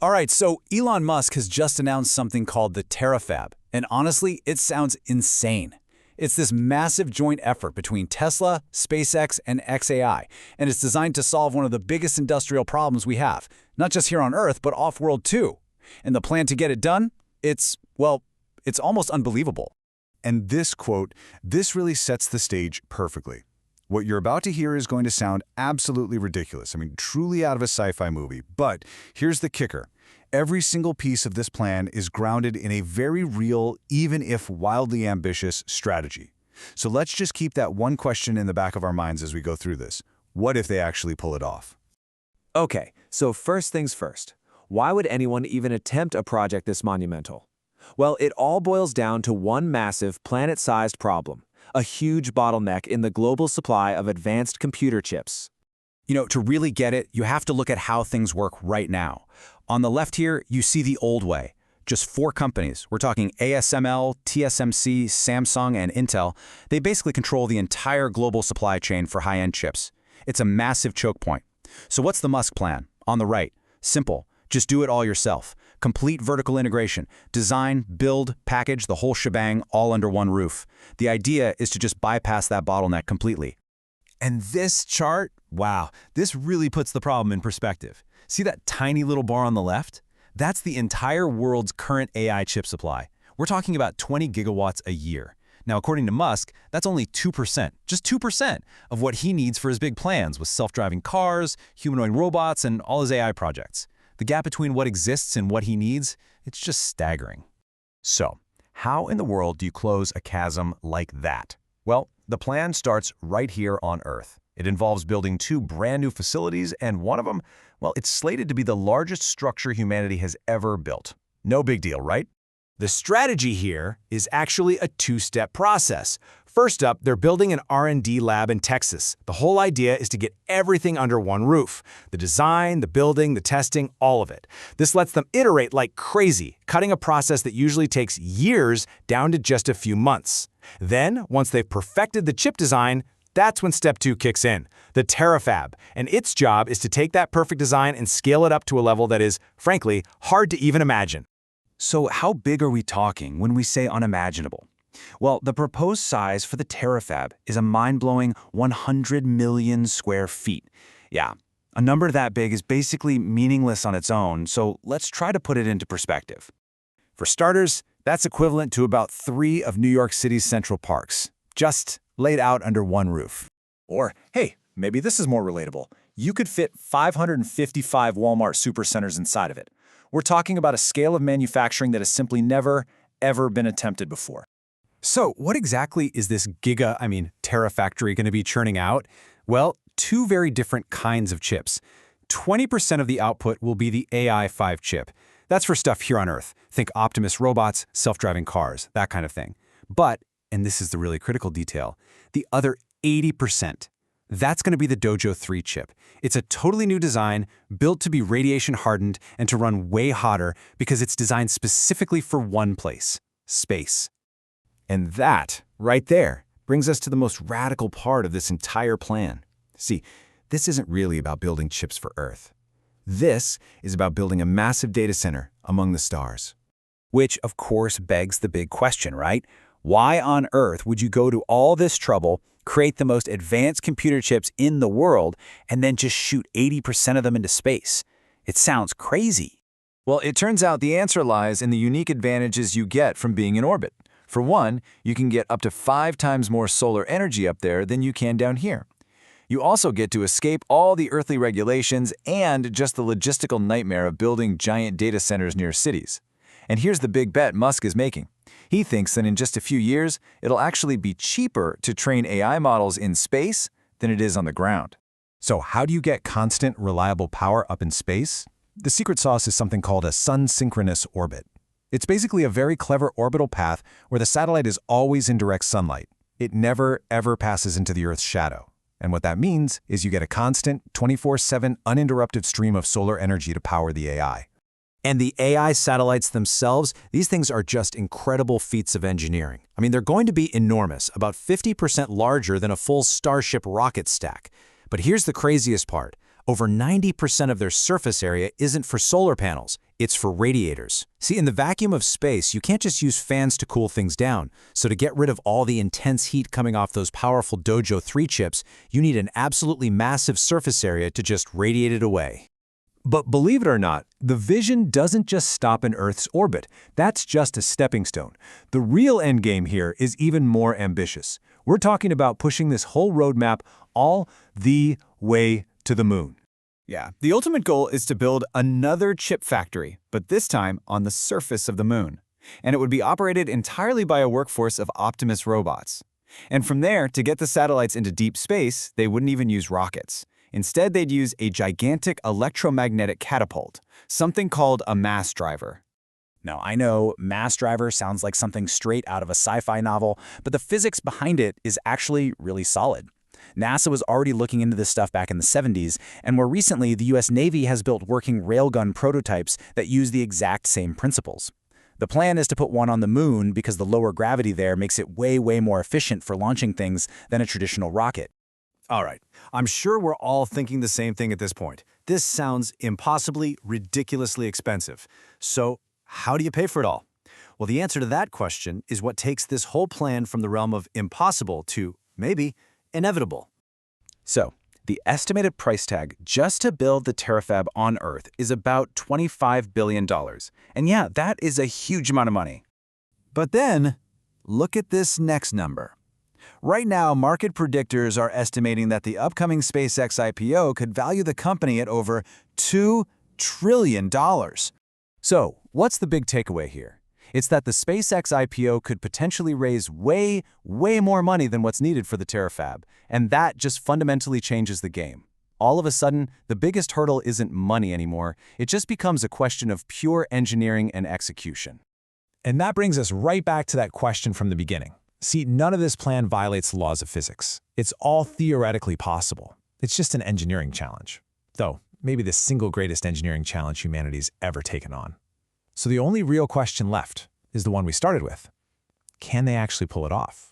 All right, so Elon Musk has just announced something called the Terafab, and honestly, it sounds insane. It's this massive joint effort between Tesla, SpaceX, and xAI, and it's designed to solve one of the biggest industrial problems we have, not just here on Earth, but off-world too. And the plan to get it done? Well, it's almost unbelievable. And this quote, this really sets the stage perfectly. What you're about to hear is going to sound absolutely ridiculous. I mean, truly out of a sci-fi movie. But here's the kicker. Every single piece of this plan is grounded in a very real, even if wildly ambitious, strategy. So let's just keep that one question in the back of our minds as we go through this. What if they actually pull it off? Okay, so first things first. Why would anyone even attempt a project this monumental? Well, it all boils down to one massive, planet-sized problem. A huge bottleneck in the global supply of advanced computer chips. You know, to really get it, you have to look at how things work right now. On the left here, you see the old way. Just 4 companies. We're talking ASML, TSMC, Samsung, and Intel. They basically control the entire global supply chain for high-end chips. It's a massive choke point. So what's the Musk plan? On the right, simple. Just do it all yourself. Complete vertical integration. Design, build, package, the whole shebang all under one roof. The idea is to just bypass that bottleneck completely. And this chart, wow, this really puts the problem in perspective. See that tiny little bar on the left? That's the entire world's current AI chip supply. We're talking about 20 gigawatts a year. Now, according to Musk, that's only 2%, just 2% of what he needs for his big plans with self-driving cars, humanoid robots, and all his AI projects. The gap between what exists and what he needs, it's just staggering. So, how in the world do you close a chasm like that? Well, the plan starts right here on Earth. It involves building 2 brand new facilities, and one of them, well, it's slated to be the largest structure humanity has ever built. No big deal, right? The strategy here is actually a 2-step process. First up, they're building an R&D lab in Texas. The whole idea is to get everything under one roof. The design, the building, the testing, all of it. This lets them iterate like crazy, cutting a process that usually takes years down to just a few months. Then, once they've perfected the chip design, that's when step 2 kicks in, the Terafab. And its job is to take that perfect design and scale it up to a level that is, frankly, hard to even imagine. So how big are we talking when we say unimaginable? Well, the proposed size for the Terafab is a mind-blowing 100 million square feet. Yeah, a number that big is basically meaningless on its own, so let's try to put it into perspective. For starters, that's equivalent to about 3 of New York City's central parks, just laid out under one roof. Or, hey, maybe this is more relatable. You could fit 555 Walmart supercenters inside of it. We're talking about a scale of manufacturing that has simply never, ever been attempted before. So what exactly is this terafactory going to be churning out? Well, 2 very different kinds of chips. 20% of the output will be the AI-5 chip. That's for stuff here on Earth. Think Optimus robots, self-driving cars, that kind of thing. But, and this is the really critical detail, the other 80%. That's going to be the Dojo 3 chip. It's a totally new design, built to be radiation-hardened and to run way hotter because it's designed specifically for one place, space. And that, right there, brings us to the most radical part of this entire plan. See, this isn't really about building chips for Earth. This is about building a massive data center among the stars. Which, of course, begs the big question, right? Why on earth would you go to all this trouble, create the most advanced computer chips in the world, and then just shoot 80% of them into space? It sounds crazy. Well, it turns out the answer lies in the unique advantages you get from being in orbit. For one, you can get up to 5 times more solar energy up there than you can down here. You also get to escape all the earthly regulations and just the logistical nightmare of building giant data centers near cities. And here's the big bet Musk is making. He thinks that in just a few years, it'll actually be cheaper to train AI models in space than it is on the ground. So how do you get constant, reliable power up in space? The secret sauce is something called a sun-synchronous orbit. It's basically a very clever orbital path where the satellite is always in direct sunlight. It never, ever passes into the Earth's shadow. And what that means is you get a constant, 24/7 uninterrupted stream of solar energy to power the AI. And the AI satellites themselves, these things are just incredible feats of engineering. I mean, they're going to be enormous, about 50% larger than a full Starship rocket stack. But here's the craziest part. Over 90% of their surface area isn't for solar panels. It's for radiators. See, in the vacuum of space, you can't just use fans to cool things down. So to get rid of all the intense heat coming off those powerful Dojo 3 chips, you need an absolutely massive surface area to just radiate it away. But believe it or not, the vision doesn't just stop in Earth's orbit. That's just a stepping stone. The real endgame here is even more ambitious. We're talking about pushing this whole roadmap all the way to the moon. Yeah, the ultimate goal is to build another chip factory, but this time on the surface of the moon. And it would be operated entirely by a workforce of Optimus robots. And from there, to get the satellites into deep space, they wouldn't even use rockets. Instead, they'd use a gigantic electromagnetic catapult, something called a mass driver. Now, I know mass driver sounds like something straight out of a sci-fi novel, but the physics behind it is actually really solid. NASA was already looking into this stuff back in the 70s, and more recently, the US Navy has built working railgun prototypes that use the exact same principles. The plan is to put one on the moon because the lower gravity there makes it way more efficient for launching things than a traditional rocket. All right, I'm sure we're all thinking the same thing at this point. This sounds impossibly, ridiculously expensive. So how do you pay for it all? Well, the answer to that question is what takes this whole plan from the realm of impossible to, maybe, inevitable. So, the estimated price tag just to build the Terafab on Earth is about $25 billion. And yeah, that is a huge amount of money. But then, look at this next number. Right now, market predictors are estimating that the upcoming SpaceX IPO could value the company at over $2 trillion. So, what's the big takeaway here? It's that the SpaceX IPO could potentially raise way more money than what's needed for the Terafab, and that just fundamentally changes the game. All of a sudden, the biggest hurdle isn't money anymore, it just becomes a question of pure engineering and execution. And that brings us right back to that question from the beginning. See, none of this plan violates the laws of physics. It's all theoretically possible. It's just an engineering challenge. Though, maybe the single greatest engineering challenge humanity's ever taken on. So the only real question left is the one we started with. Can they actually pull it off?